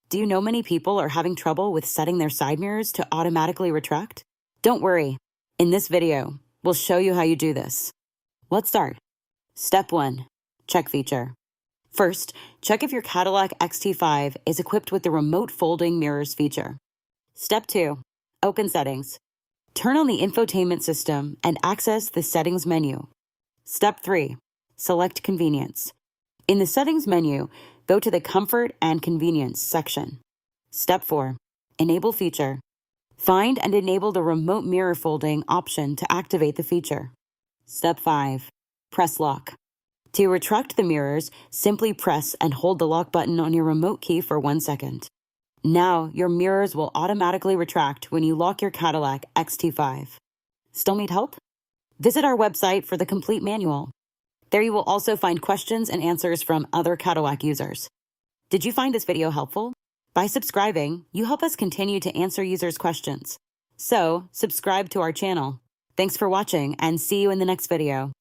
Do you know many people are having trouble with setting their side mirrors to automatically retract? Don't worry. In this video, we'll show you how you do this. Let's start. Step 1. Check feature. First, check if your Cadillac XT5 is equipped with the remote folding mirrors feature. Step 2. Open settings. Turn on the infotainment system and access the settings menu. Step 3. Select convenience. In the settings menu, go to the comfort and convenience section. Step 4. Enable feature. Find and enable the remote mirror folding option to activate the feature. Step 5. Press lock. To retract the mirrors, simply press and hold the lock button on your remote key for 1 second. Now, your mirrors will automatically retract when you lock your Cadillac XT5. Still need help? Visit our website for the complete manual. There you will also find questions and answers from other Cadillac users. Did you find this video helpful? By subscribing, you help us continue to answer users' questions. So, subscribe to our channel. Thanks for watching and see you in the next video.